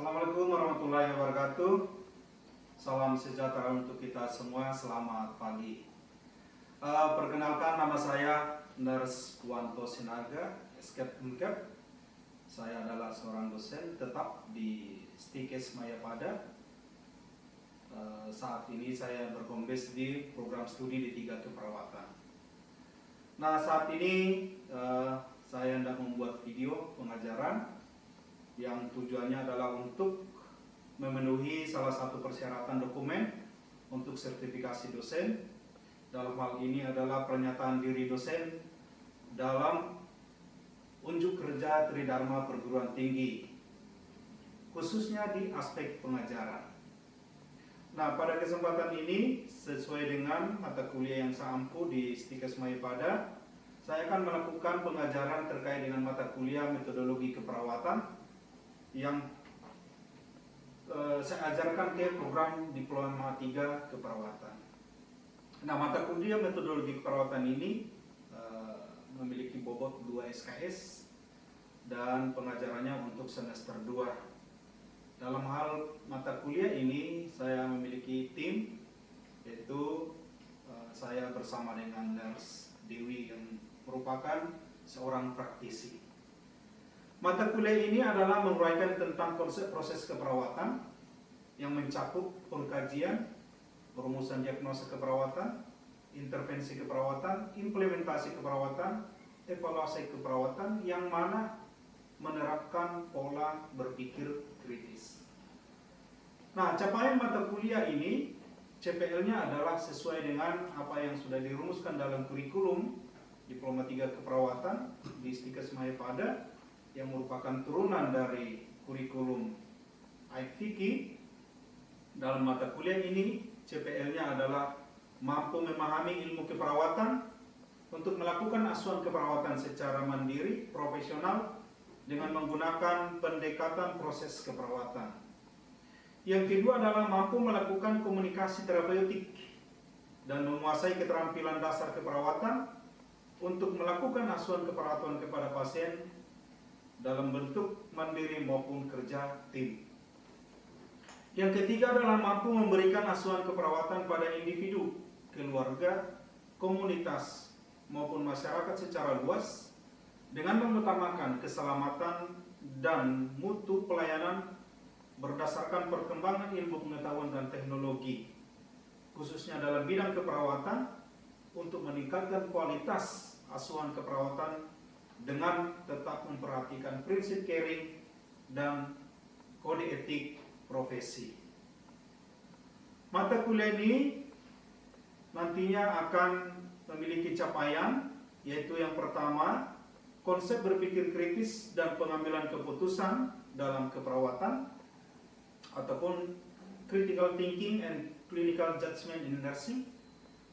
Assalamualaikum warahmatullahi wabarakatuh. Salam sejahtera untuk kita semua. Selamat pagi. Perkenalkan, nama saya Nurse Wanto Sinaga, Escape Uncap. Saya adalah seorang dosen tetap di Stikes Mayapada. Saat ini saya berkompes di program studi D3 Keperawatan. Nah, saat ini saya hendak membuat video pengajaran yang tujuannya adalah untuk memenuhi salah satu persyaratan dokumen untuk sertifikasi dosen. Dalam hal ini adalah pernyataan diri dosen dalam unjuk kerja Tridharma Perguruan Tinggi, khususnya di aspek pengajaran. Nah, pada kesempatan ini, sesuai dengan mata kuliah yang saya ampu di Stikes Mayapada, saya akan melakukan pengajaran terkait dengan mata kuliah metodologi keperawatan yang saya ajarkan ke program Diploma 3 Keperawatan. Nah, mata kuliah metodologi keperawatan ini memiliki bobot 2 SKS dan pengajarannya untuk semester 2. Dalam hal mata kuliah ini saya memiliki tim, yaitu saya bersama dengan Nurse Dewi yang merupakan seorang praktisi. Mata kuliah ini adalah menguraikan tentang konsep proses keperawatan yang mencakup pengkajian, perumusan diagnosa keperawatan, intervensi keperawatan, implementasi keperawatan, evaluasi keperawatan, yang mana menerapkan pola berpikir kritis. Nah, capaian mata kuliah ini CPL-nya adalah sesuai dengan apa yang sudah dirumuskan dalam kurikulum Diploma 3 Keperawatan di Stikes Mayapada, yang merupakan turunan dari kurikulum IPK. Dalam mata kuliah ini CPL-nya adalah mampu memahami ilmu keperawatan untuk melakukan asuhan keperawatan secara mandiri, profesional, dengan menggunakan pendekatan proses keperawatan. Yang kedua adalah mampu melakukan komunikasi terapeutik dan menguasai keterampilan dasar keperawatan untuk melakukan asuhan keperawatan kepada pasien dalam bentuk mandiri maupun kerja tim. Yang ketiga adalah mampu memberikan asuhan keperawatan pada individu, keluarga, komunitas, maupun masyarakat secara luas dengan mengutamakan keselamatan dan mutu pelayanan berdasarkan perkembangan ilmu pengetahuan dan teknologi, khususnya dalam bidang keperawatan, untuk meningkatkan kualitas asuhan keperawatan dengan tetap memperhatikan prinsip caring dan kode etik profesi. Mata kuliah ini nantinya akan memiliki capaian, yaitu yang pertama, konsep berpikir kritis dan pengambilan keputusan dalam keperawatan, ataupun critical thinking and clinical judgment in nursing.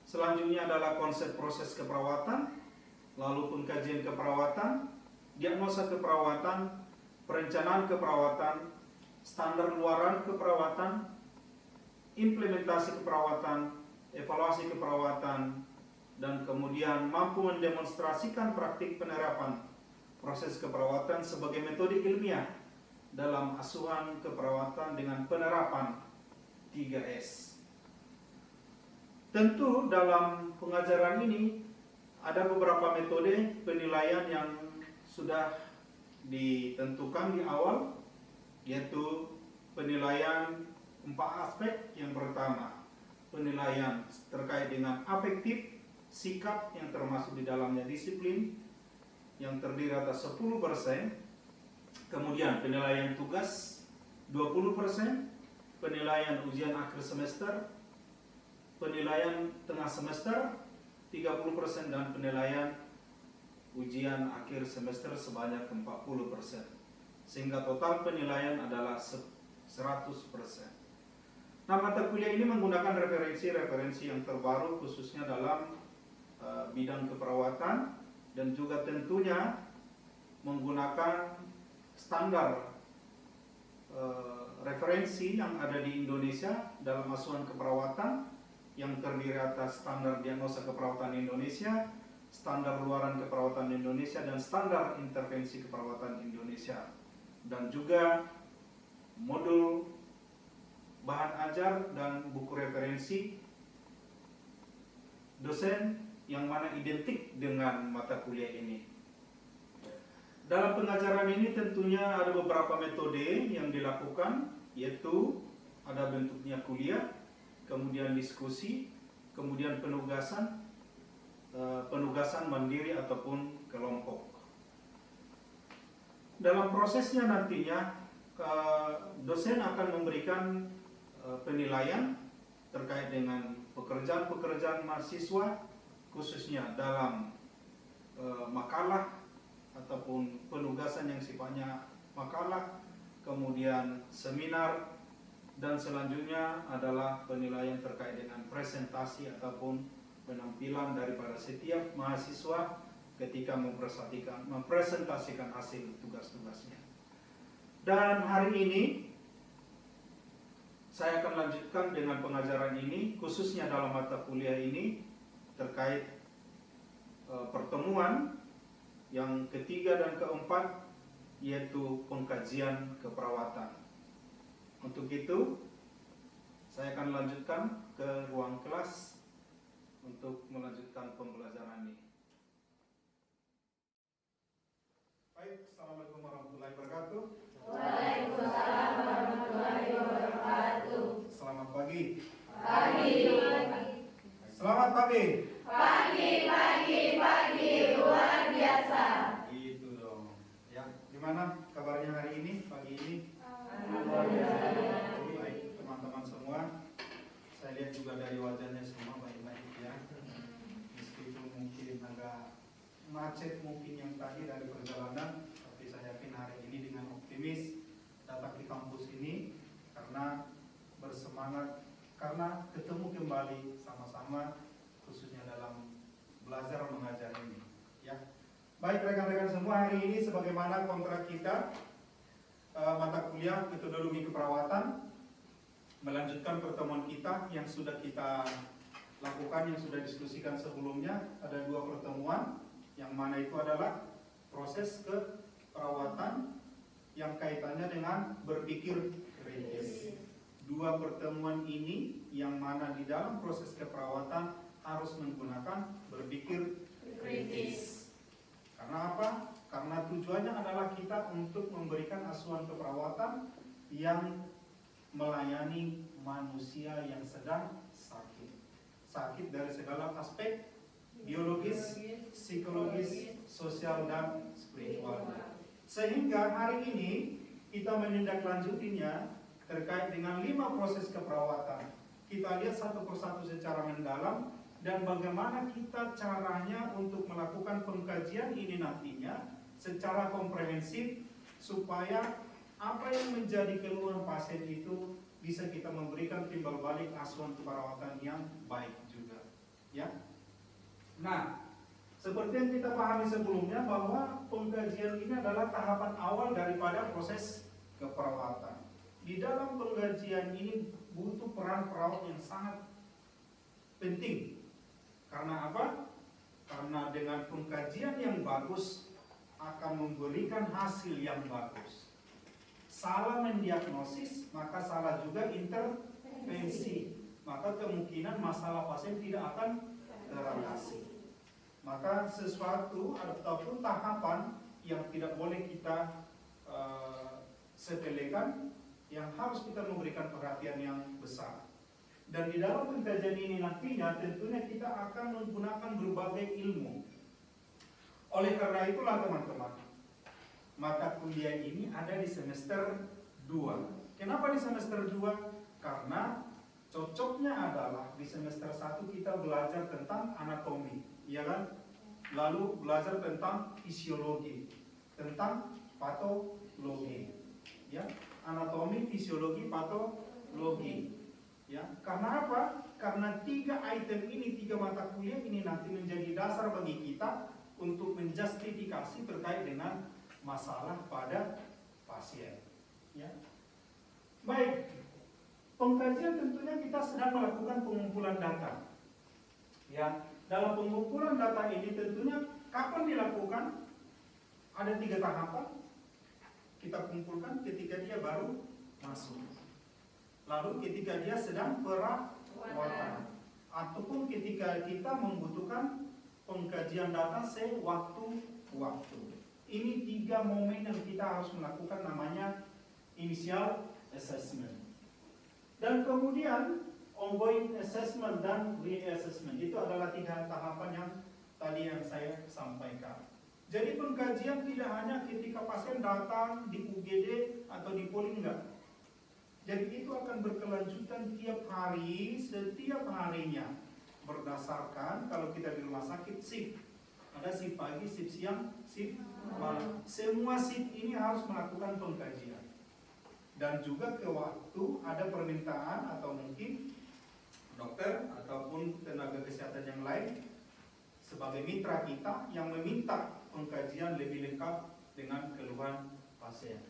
Selanjutnya adalah konsep proses keperawatan, lalu pengkajian keperawatan, diagnosa keperawatan, perencanaan keperawatan, standar luaran keperawatan, implementasi keperawatan, evaluasi keperawatan, dan kemudian mampu mendemonstrasikan praktik penerapan proses keperawatan sebagai metode ilmiah dalam asuhan keperawatan dengan penerapan 3S. Tentu dalam pengajaran ini ada beberapa metode penilaian yang sudah ditentukan di awal, yaitu penilaian 4 aspek. Yang pertama, penilaian terkait dengan afektif, sikap yang termasuk di dalamnya disiplin, yang terdiri atas 10%. Kemudian penilaian tugas 20%, penilaian ujian akhir semester, penilaian tengah semester 30%, dan penilaian ujian akhir semester sebanyak 40%, sehingga total penilaian adalah 100%. Nah, mata kuliah ini menggunakan referensi-referensi yang terbaru, khususnya dalam bidang keperawatan, dan juga tentunya menggunakan standar referensi yang ada di Indonesia dalam asuhan keperawatan, yang terdiri atas standar diagnosa keperawatan Indonesia, standar luaran keperawatan Indonesia, dan standar intervensi keperawatan Indonesia. Dan juga modul bahan ajar dan buku referensi dosen yang mana identik dengan mata kuliah ini. Dalam pengajaran ini tentunya ada beberapa metode yang dilakukan, yaitu ada bentuknya kuliah, kemudian diskusi, kemudian penugasan mandiri ataupun kelompok. Dalam prosesnya nantinya dosen akan memberikan penilaian terkait dengan pekerjaan-pekerjaan mahasiswa, khususnya dalam makalah ataupun penugasan yang sifatnya makalah, kemudian seminar, dan selanjutnya adalah penilaian terkait dengan presentasi ataupun penampilan daripada setiap mahasiswa ketika mempresentasikan hasil tugas-tugasnya. Dan hari ini saya akan lanjutkan dengan pengajaran ini, khususnya dalam mata kuliah ini terkait pertemuan yang ketiga dan keempat, yaitu pengkajian keperawatan. Untuk itu, saya akan lanjutkan ke ruang kelas untuk melanjutkan pembelajaran ini. Baik, Assalamualaikum warahmatullahi wabarakatuh. Waalaikumsalam warahmatullahi wabarakatuh. Selamat pagi. Pagi. Selamat pagi. Pagi, luar biasa. Itu dong. Ya, gimana kabarnya hari ini, pagi ini? Alhamdulillah. Baik, teman-teman semua. Saya lihat juga dari wajahnya semua baik-baik ya. Meskipun mungkin agak macet mungkin yang tadi dari perjalanan, tapi saya yakin hari ini dengan optimis datang ke kampus ini karena bersemangat, karena ketemu kembali sama-sama, khususnya dalam belajar mengajar ini ya. Baik rekan-rekan semua, hari ini sebagaimana kontrak kita mata kuliah metodologi keperawatan, melanjutkan pertemuan kita yang sudah kita lakukan, yang sudah diskusikan sebelumnya. Ada 2 pertemuan, yang mana itu adalah proses keperawatan yang kaitannya dengan berpikir kritis. 2 pertemuan ini yang mana di dalam proses keperawatan harus menggunakan berpikir kritis. Karena apa? Karena tujuannya adalah kita untuk memberikan asuhan keperawatan yang melayani manusia yang sedang sakit. Sakit dari segala aspek, biologis, psikologis, sosial, dan spiritual. Sehingga hari ini kita menindaklanjutinya terkait dengan 5 proses keperawatan. Kita lihat satu persatu secara mendalam dan bagaimana kita caranya untuk melakukan pengkajian ini nantinya secara komprehensif supaya apa yang menjadi keluhan pasien itu bisa kita memberikan timbal balik asuhan keperawatan yang baik juga ya. Nah, seperti yang kita pahami sebelumnya bahwa pengkajian ini adalah tahapan awal daripada proses keperawatan. Di dalam pengkajian ini butuh peran perawat yang sangat penting. Karena apa? Karena dengan pengkajian yang bagus akan memberikan hasil yang bagus. Salah mendiagnosis, maka salah juga intervensi. Maka kemungkinan masalah pasien tidak akan teratasi. Maka sesuatu ataupun tahapan yang tidak boleh kita sepelekan, yang harus kita memberikan perhatian yang besar. Dan di dalam pengkajian ini nantinya tentunya kita akan menggunakan berbagai ilmu. Oleh karena itulah teman-teman, mata kuliah ini ada di semester 2. Kenapa di semester 2? Karena cocoknya adalah di semester 1 kita belajar tentang anatomi, ya kan? Lalu belajar tentang fisiologi, tentang patologi, ya, anatomi, fisiologi, patologi. Ya, karena apa? Karena 3 item ini, 3 mata kuliah ini nanti menjadi dasar bagi kita untuk menjustifikasi terkait dengan masalah pada pasien. Ya. Baik, pengkajian tentunya kita sedang melakukan pengumpulan data. Ya, dalam pengumpulan data ini tentunya kapan dilakukan? Ada 3 tahapan. Kita kumpulkan ketika dia baru masuk. Lalu ketika dia sedang perawatan, ataupun ketika kita membutuhkan pengkajian data sewaktu-waktu. Ini 3 momen yang kita harus melakukan, namanya initial assessment. Dan kemudian ongoing assessment dan reassessment. Itu adalah 3 tahapan yang tadi yang saya sampaikan. Jadi pengkajian tidak hanya ketika pasien datang di UGD atau di poli, enggak. Jadi itu akan berkelanjutan tiap hari, setiap harinya. Berdasarkan kalau kita di rumah sakit shift. Ada shift pagi, shift siang, shift malam. Semua shift ini harus melakukan pengkajian. Dan juga ke waktu ada permintaan atau mungkin dokter ataupun tenaga kesehatan yang lain sebagai mitra kita yang meminta pengkajian lebih lengkap dengan keluhan pasien.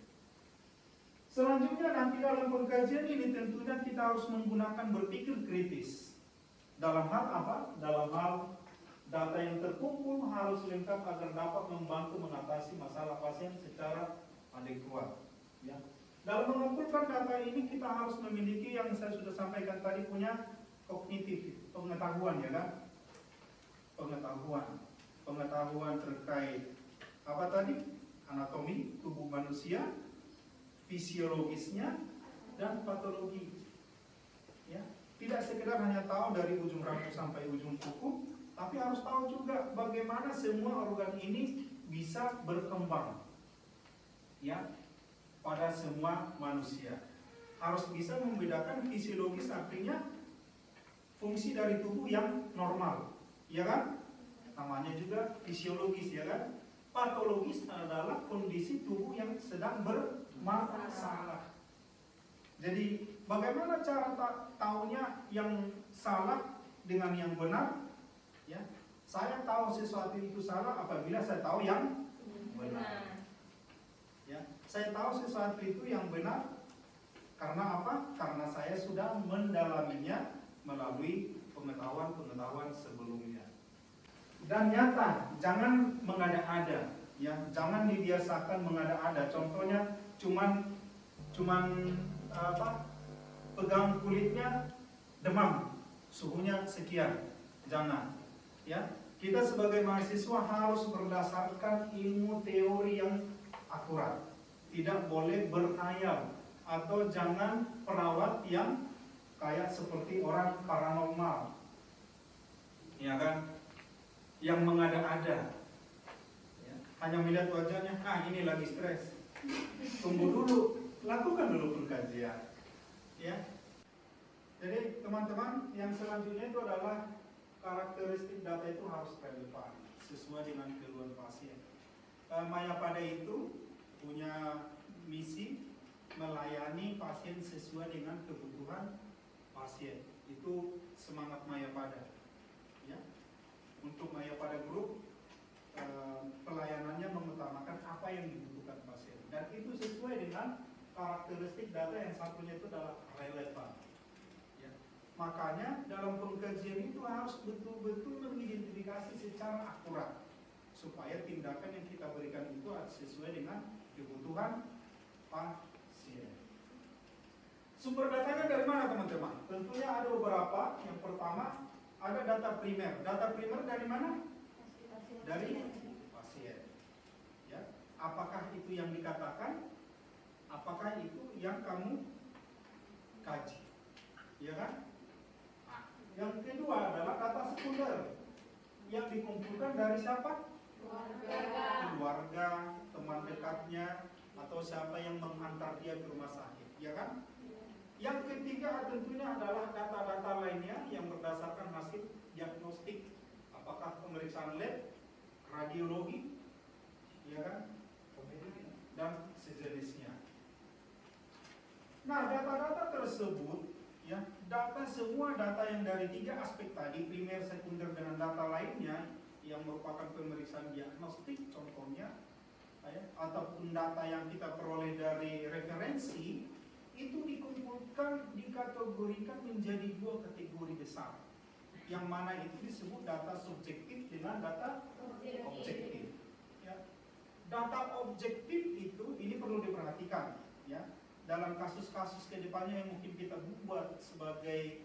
Selanjutnya nanti dalam pengkajian ini tentunya kita harus menggunakan berpikir kritis. Dalam hal apa? Dalam hal data yang terkumpul harus lengkap agar dapat membantu mengatasi masalah pasien secara adekuat. Ya. Dalam mengumpulkan data ini kita harus memiliki yang saya sudah sampaikan tadi, punya kognitif, pengetahuan, ya kan? Pengetahuan terkait apa tadi? Anatomi tubuh manusia, fisiologisnya, dan patologi. Ya, tidak sekedar hanya tahu dari ujung rambut sampai ujung kuku, tapi harus tahu juga bagaimana semua organ ini bisa berkembang. Ya, pada semua manusia. Harus bisa membedakan fisiologis, artinya fungsi dari tubuh yang normal, ya kan? Namanya juga fisiologis, ya kan? Patologis adalah kondisi tubuh yang sedang bermasalah. Jadi bagaimana cara tahunya yang salah dengan yang benar? Ya, saya tahu sesuatu itu salah apabila saya tahu yang benar. Ya, saya tahu sesuatu itu yang benar karena apa? Karena saya sudah mendalaminya melalui pengetahuan sebelumnya. Dan nyata, jangan mengada-ada, ya, jangan dibiasakan mengada-ada. Contohnya cuman pegang kulitnya demam, suhunya sekian, jangan. Ya, kita sebagai mahasiswa harus berdasarkan ilmu teori yang akurat, tidak boleh berkhayal, atau jangan perawat yang kayak seperti orang paranormal, ya kan? Yang mengada-ada, ya, hanya melihat wajahnya, ini lagi stres. Tunggu dulu, lakukan dulu pengkajian, ya. Jadi teman-teman, yang selanjutnya itu adalah karakteristik data itu harus relevan sesuai dengan keluhan pasien. Mayapada itu punya misi melayani pasien sesuai dengan kebutuhan pasien. Itu semangat Mayapada, ya. Untuk Mayapada Group, pelayanannya mengutamakan apa yang dibutuhkan pasien, dan itu sesuai dengan karakteristik data yang satunya itu adalah relevan. Ya. Makanya dalam pengkajian itu harus betul-betul mengidentifikasi secara akurat supaya tindakan yang kita berikan itu sesuai dengan kebutuhan pasien. Sumber datanya dari mana, teman-teman? Tentunya ada beberapa. Yang pertama, ada data primer. Data primer dari mana? Dari pasien. Ya. Apakah itu yang dikatakan? Apakah itu yang kamu kaji? Ya kan? Nah, yang kedua adalah data sekunder yang dikumpulkan dari siapa? Keluarga, teman dekatnya, atau siapa yang menghantar dia ke rumah sakit, ya kan? Yang ketiga tentunya adalah data-data lainnya yang berdasarkan hasil diagnostik, apakah pemeriksaan lab, radiologi, ya kan, dan sejenisnya. Nah, data-data tersebut, ya, semua data yang dari 3 aspek tadi, primer, sekunder, dengan data lainnya yang merupakan pemeriksaan diagnostik, contohnya, ya, ataupun data yang kita peroleh dari referensi, itu dikumpulkan, dikategorikan menjadi 2 kategori besar. Yang mana itu disebut data subjektif dengan data objektif. Ya. Data objektif itu, ini perlu diperhatikan. Ya. dalam kasus-kasus kedepannya yang mungkin kita buat sebagai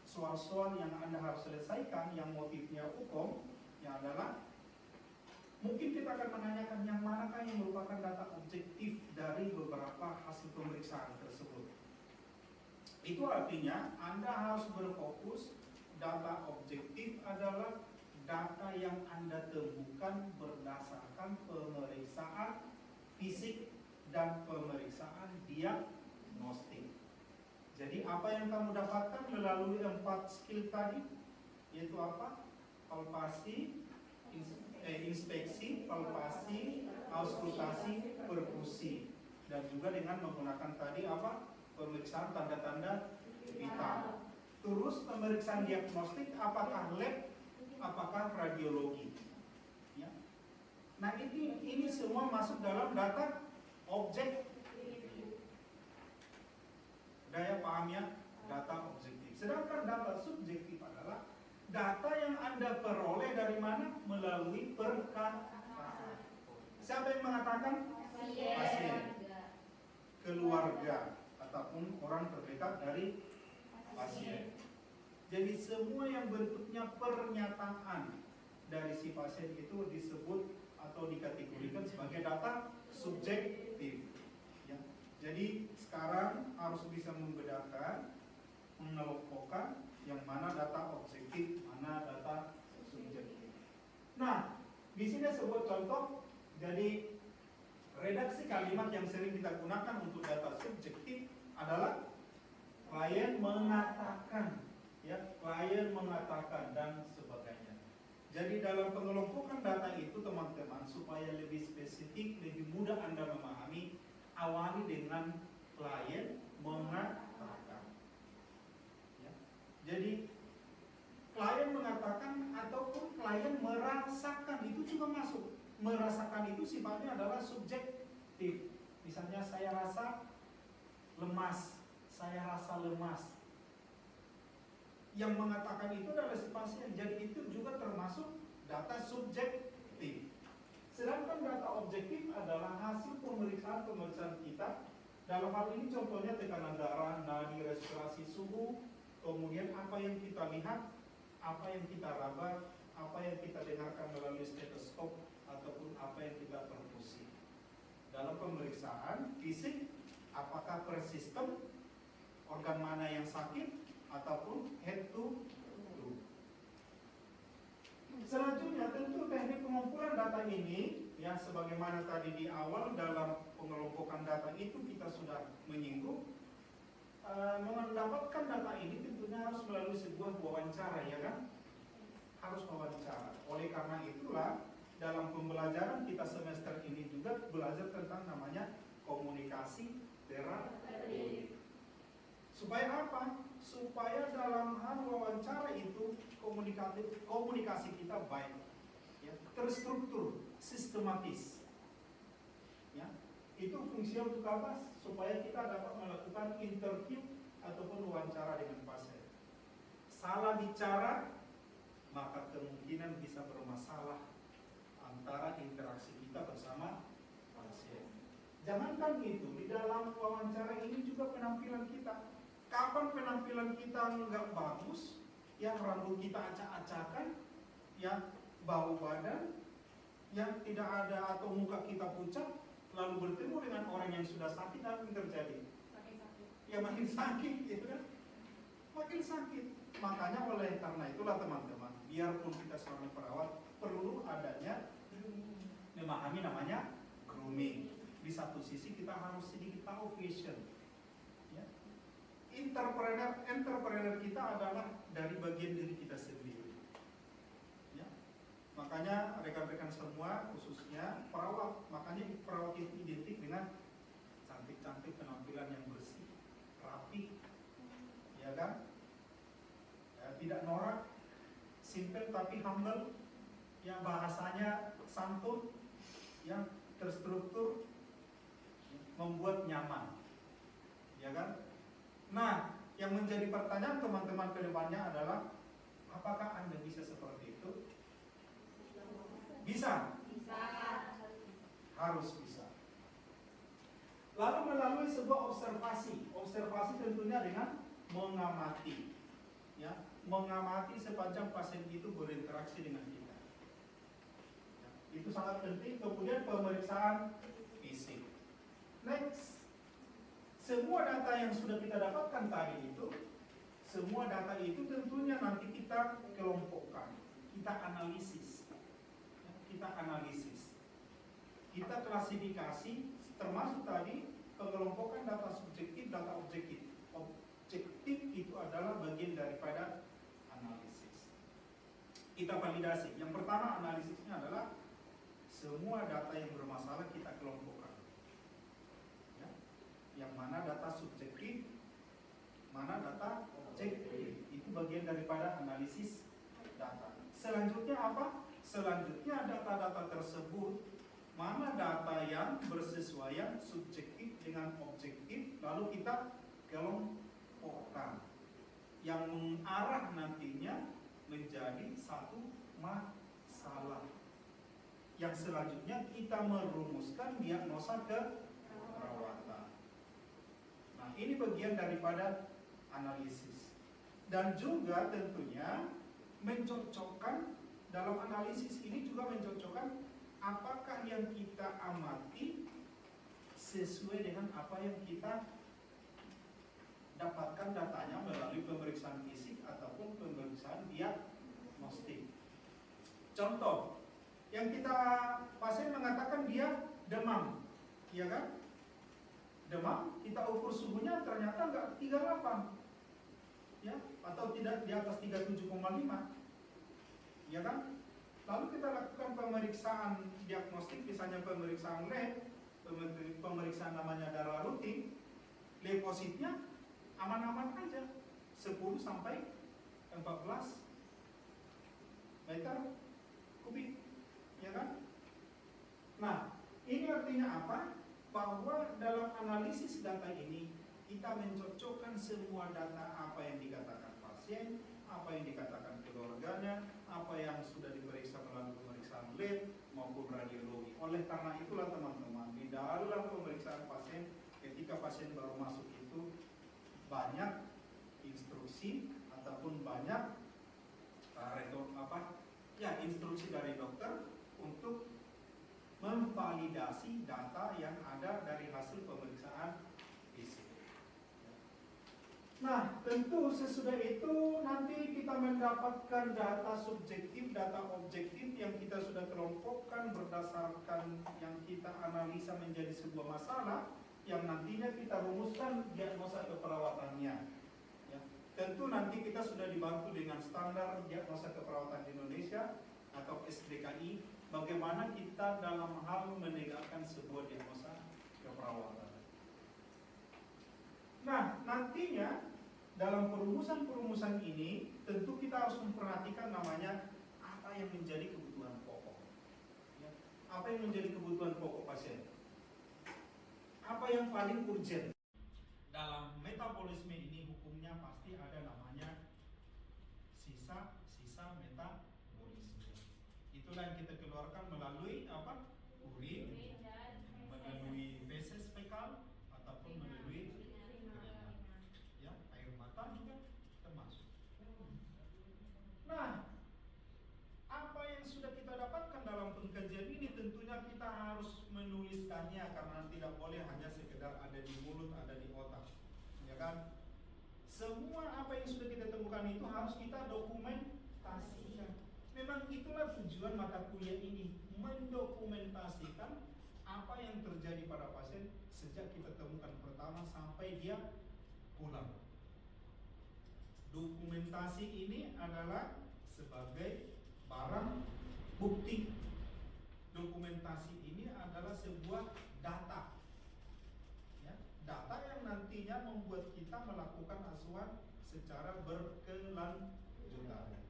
soal-soal yang Anda harus selesaikan, yang motifnya hukum, yang adalah mungkin kita akan menanyakan yang manakah yang merupakan data objektif dari beberapa hasil pemeriksaan tersebut. Itu artinya Anda harus berfokus data objektif adalah data yang Anda temukan berdasarkan pemeriksaan fisik dan pemeriksaan diagnostik. Jadi apa yang kamu dapatkan melalui 4 skill tadi, yaitu apa? Palpasi, inspeksi, palpasi, auskultasi, perkusi, dan juga dengan menggunakan tadi apa? Pemeriksaan tanda-tanda vital. Terus pemeriksaan diagnostik, apakah lab, apakah radiologi. Ya. Nah ini semua masuk dalam data objektif. Daya pahamnya data objektif. Sedangkan data subjektif adalah data yang Anda peroleh dari mana? Melalui perkataan. Siapa yang mengatakan? Pasien, keluarga, ataupun orang terdekat dari pasien. Jadi semua yang bentuknya pernyataan dari si pasien itu disebut atau dikategorikan sebagai data subjektif. Ya. Jadi sekarang harus bisa membedakan, mengelompokkan yang mana data objektif, mana data subjektif. Nah, di sini sebuah contoh. Jadi redaksi kalimat yang sering kita gunakan untuk data subjektif adalah klien mengatakan, ya, klien mengatakan dan sebagainya. Jadi dalam pengelompokan data itu teman-teman, supaya lebih spesifik, lebih mudah Anda memahami, awali dengan klien mengatakan. Ya. Jadi klien mengatakan ataupun klien merasakan itu juga masuk. Merasakan itu sifatnya adalah subjektif. Misalnya saya rasa lemas, saya rasa lemas. Yang mengatakan itu adalah si pasien. Jadi itu juga termasuk data subjektif. Sedangkan data objektif adalah hasil pemeriksaan kita. Dalam hal ini contohnya tekanan darah, nadi, respirasi, suhu, kemudian apa yang kita lihat, apa yang kita raba, apa yang kita dengarkan melalui stetoskop, ataupun apa yang kita perkusi. Dalam pemeriksaan fisik, apakah persistem, organ mana yang sakit, ataupun head to toe. Selanjutnya tentu teknik pengumpulan data ini, ya sebagaimana tadi di awal dalam pengelompokan data itu kita sudah menyinggung, mendapatkan data ini tentunya harus melalui sebuah wawancara, ya kan? Harus wawancara. Oleh karena itulah dalam pembelajaran kita semester ini juga belajar tentang namanya komunikasi terapeutik. Supaya apa? Supaya dalam hal wawancara itu komunikasi kita baik, ya, terstruktur, sistematis. Ya, itu fungsi untuk apa? Supaya kita dapat melakukan interview ataupun wawancara dengan pasien. Salah bicara, maka kemungkinan bisa bermasalah antara interaksi kita bersama pasien. Jangankan itu, di dalam wawancara ini juga penampilan kita. Kapan penampilan kita nggak bagus, yang rambut kita acak-acakan, yang bau badan, yang tidak ada atau muka kita pucat, lalu bertemu dengan orang yang sudah sakit, apa yang terjadi? Makin sakit. Ya makin sakit, gitu kan? Makin sakit. Makanya oleh karena itulah teman-teman, biarpun kita seorang perawat, perlu adanya memahami namanya grooming. Di satu sisi kita harus sedikit tahu fashion. Ya. Entrepreneur kita adalah dari bagian diri kita sendiri. Ya. Makanya rekan-rekan semua, khususnya perawat, makanya perawat itu identik dengan cantik-cantik, penampilan yang bersih, rapi, ya kan? Ya, tidak norak, simple tapi humble, yang bahasanya santun, yang terstruktur, membuat nyaman, ya kan? Nah, yang menjadi pertanyaan teman-teman ke depannya adalah, apakah Anda bisa seperti itu? Bisa? Bisa. Harus bisa. Lalu melalui sebuah observasi tentunya dengan mengamati, ya, mengamati sepanjang pasien itu berinteraksi dengan kita. Ya, itu sangat penting. Kemudian pemeriksaan fisik. Next, semua data yang sudah kita dapatkan tadi itu, semua data itu tentunya nanti kita kelompokkan, kita analisis, ya, kita klasifikasi, termasuk tadi pengelompokan data subjektif, data objektif. Objektif itu adalah bagian daripada analisis. Kita validasi. Yang pertama analisisnya adalah semua data yang bermasalah kita kelompokkan. Ya. Yang mana data subjektif, mana data objektif. Itu bagian daripada analisis data. Selanjutnya apa? Selanjutnya data-data tersebut, mana data yang bersesuaian subjektif dengan objektif, lalu kita kelompokkan yang mengarah nantinya menjadi satu masalah. Yang selanjutnya kita merumuskan diagnosa keperawatan. Nah, ini bagian daripada analisis. Dan juga tentunya mencocokkan, dalam analisis ini juga mencocokkan apakah yang kita amati sesuai dengan apa yang kita dapatkan datanya melalui pemeriksaan fisik ataupun pemeriksaan diagnostik. Contoh, yang kita pasien mengatakan dia demam, iya kan? Demam, kita ukur suhunya ternyata enggak 38, ya, atau tidak di atas 37,5, ya kan? Lalu kita lakukan pemeriksaan diagnostik, misalnya pemeriksaan lab, pemeriksaan namanya darah rutin, leukositnya aman-aman aja, 10 sampai 14 meter kubik, ya kan? Nah, ini artinya apa? Bahwa dalam analisis data ini kita mencocokkan semua data, apa yang dikatakan pasien, apa yang dikatakan keluarganya, apa yang sudah diperiksa melalui pemeriksaan lab maupun radiologi. Oleh karena itulah teman-teman, di dalam pemeriksaan pasien, ketika pasien baru masuk itu banyak instruksi ataupun banyak instruksi dari dokter untuk memvalidasi data yang ada dari hasil pemeriksaan fisik. Nah, tentu sesudah itu nanti kita mendapatkan data subjektif, data objektif yang kita sudah kelompokkan berdasarkan yang kita analisa menjadi sebuah masalah yang nantinya kita rumuskan diagnosa keperawatannya. Ya. Tentu nanti kita sudah dibantu dengan standar diagnosa keperawatan di Indonesia atau SDKI, bagaimana kita dalam hal menegakkan sebuah diagnosa keperawatan. Nah, nantinya dalam perumusan ini tentu kita harus memperhatikan namanya apa yang menjadi kebutuhan pokok. Ya. Apa yang menjadi kebutuhan pokok pasien? Apa yang paling urgent? Dalam metabolisme ini hukumnya pasti ada namanya sisa metabolisme. Itulah yang kita keluarkan melalui apa? Urin, melalui feses fekal ataupun melalui keringat. Ya, air mata juga termasuk. Nah, apa yang sudah kita dapatkan dalam pengkajian ini tentunya kita harus menuliskannya karena tidak boleh hanya sekedar ada di mulut, ada di otak, ya kan? Semua apa yang sudah kita temukan itu harus kita dokumentasikan. Memang itulah tujuan mata kuliah ini, mendokumentasikan apa yang terjadi pada pasien sejak kita temukan pertama sampai dia pulang. Dokumentasi ini adalah sebagai barang bukti. Dokumentasi ini adalah sebuah data, ya, data yang nantinya membuat kita melakukan asuhan secara berkelanjutan.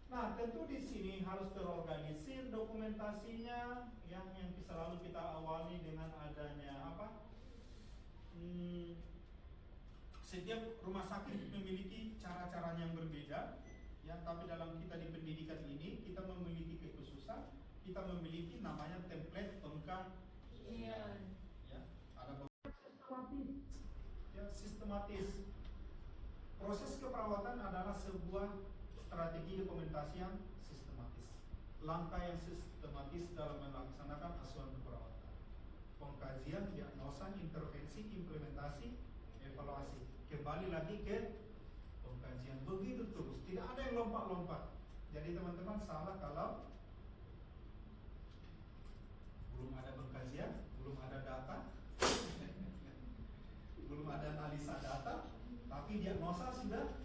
Nah, tentu di sini harus terorganisir dokumentasinya, yang selalu kita awali dengan adanya apa? Setiap rumah sakit memiliki cara-caranya yang berbeda, ya. Tapi dalam kita di pendidikan ini kita memiliki kekhususan, kita memiliki namanya template pengkajian. Ya, ada sistematis. Proses keperawatan adalah sebuah strategi dokumentasi yang sistematis. Langkah yang sistematis dalam melaksanakan asuhan keperawatan. Pengkajian, diagnosa, intervensi, implementasi, evaluasi. Kembali lagi ke pengkajian. Begitu terus, tidak ada yang lompat-lompat. Jadi teman-teman salah kalau belum ada pengkajian, belum ada data, belum ada analisa data, tapi diagnosa sudah.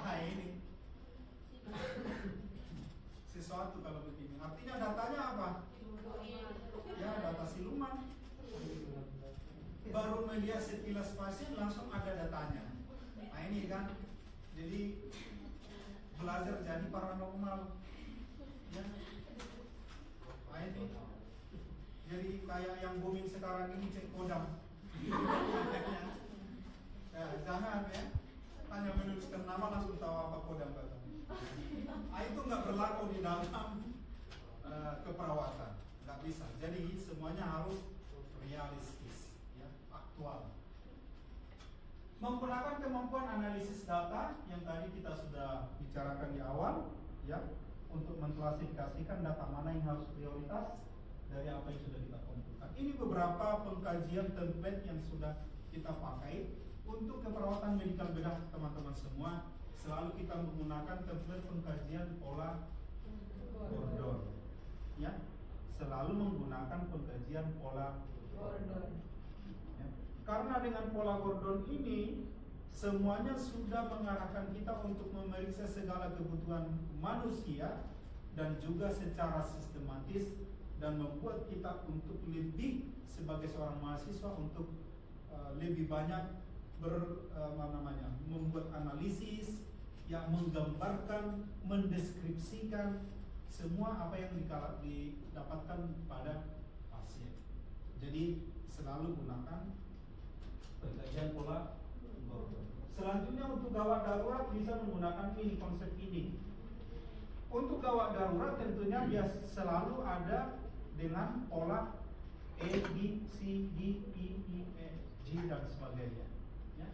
Nah ini sesuatu kalau begini. Artinya datanya apa? Ya data siluman. Baru melihat sekilas pasien langsung ada datanya. Nah ini kan, jadi belajar jadi paranormal. Ya. Nah ini. Jadi kayak yang booming sekarang ini cek kodam. Ya, jangan ya, hanya menuliskan nama langsung tahu apa kodam kata. Nah, itu nggak berlaku di dalam keperawatan, nggak bisa. Jadi semuanya harus realistis, ya, aktual. Menggunakan kemampuan analisis data yang tadi kita sudah bicarakan di awal, ya, untuk mengklasifikasikan data mana yang harus prioritas dari apa yang sudah kita kumpulkan. Ini beberapa pengkajian template yang sudah kita pakai untuk keperawatan medikal bedah teman-teman semua. Selalu kita menggunakan template pengkajian pola Gordon, ya. Selalu menggunakan pengkajian pola Gordon. Ya. Karena dengan pola Gordon ini semuanya sudah mengarahkan kita untuk memeriksa segala kebutuhan manusia dan juga secara sistematis, dan membuat kita untuk lebih sebagai seorang mahasiswa untuk lebih banyak membuat analisis yang menggambarkan, mendeskripsikan semua apa yang didapatkan pada pasien. Jadi selalu gunakan pengkajian pola Gordon. Selanjutnya untuk gawat darurat bisa menggunakan ini, konsep ini. Untuk gawat darurat tentunya dia selalu ada dengan pola A, B, C, D, E, F, G dan sebagainya, ya.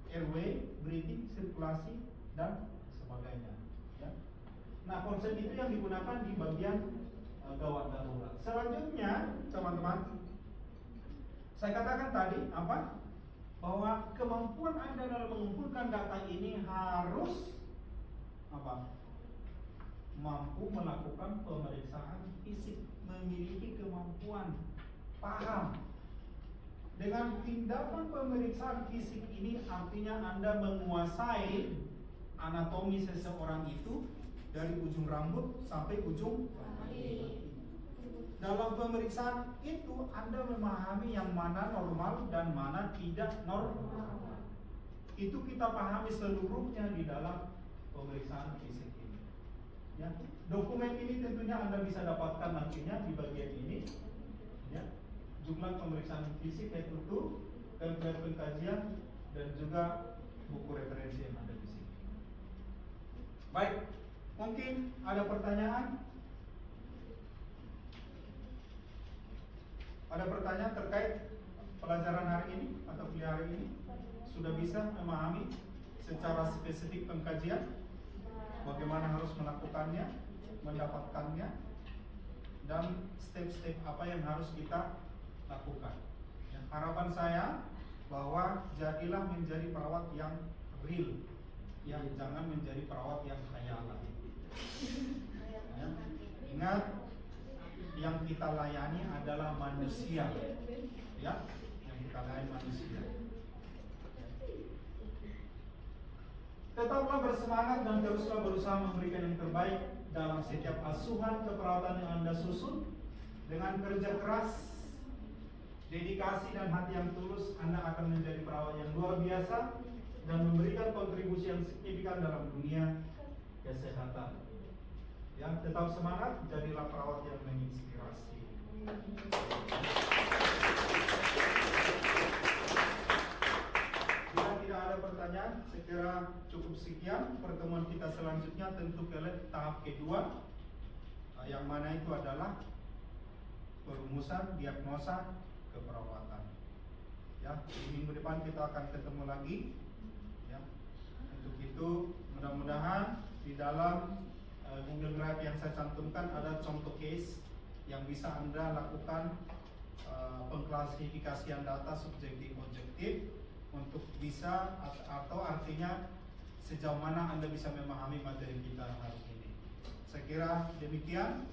Airway, breathing, sirkulasi dan sebagainya, ya. Nah konsep itu yang digunakan di bagian gawat darurat. Selanjutnya teman-teman, saya katakan tadi apa? Bahwa kemampuan Anda dalam mengumpulkan data ini harus apa? Mampu melakukan pemeriksaan fisik, memiliki kemampuan paham. Dengan tindakan pemeriksaan fisik ini artinya Anda menguasai anatomi seseorang itu dari ujung rambut sampai ujung kaki. Dalam pemeriksaan itu Anda memahami yang mana normal dan mana tidak normal. Itu kita pahami seluruhnya di dalam pemeriksaan fisik ini. Ya, dokumen ini tentunya Anda bisa dapatkan nantinya di bagian ini, ya. Jumlah pemeriksaan fisik yaitu template pengkajian dan juga buku referensi yang ada di sini. Baik, mungkin ada pertanyaan? Ada pertanyaan terkait pelajaran hari ini atau kuliah hari ini? Sudah bisa memahami secara spesifik pengkajian? Bagaimana harus melakukannya, mendapatkannya, dan step-step apa yang harus kita lakukan. Ya, harapan saya bahwa jadilah menjadi perawat yang real, yang jangan menjadi perawat yang khayalan. Ya, ingat, yang kita layani adalah manusia, ya, yang kita layani manusia. Tetaplah bersemangat dan teruslah berusaha memberikan yang terbaik dalam setiap asuhan keperawatan yang Anda susun. Dengan kerja keras, dedikasi dan hati yang tulus, Anda akan menjadi perawat yang luar biasa dan memberikan kontribusi yang signifikan dalam dunia kesehatan. Ya, tetap semangat, jadilah perawat yang menginspirasi. Bila tidak ada pertanyaan, saya kira cukup sekian. Pertemuan kita selanjutnya tentu ke tahap kedua, yang mana itu adalah perumusan diagnosa keperawatan. Ya, di minggu depan kita akan ketemu lagi. Ya, untuk itu mudah-mudahan di dalam Google Drive yang saya cantumkan ada contoh case yang bisa Anda lakukan pengklasifikasian data subjektif objektif untuk bisa atau artinya sejauh mana Anda bisa memahami materi kita hari ini. Saya kira demikian.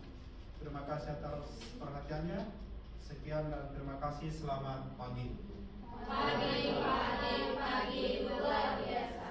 Terima kasih atas perhatiannya. Sekian dan terima kasih. Selamat pagi. Pagi luar biasa.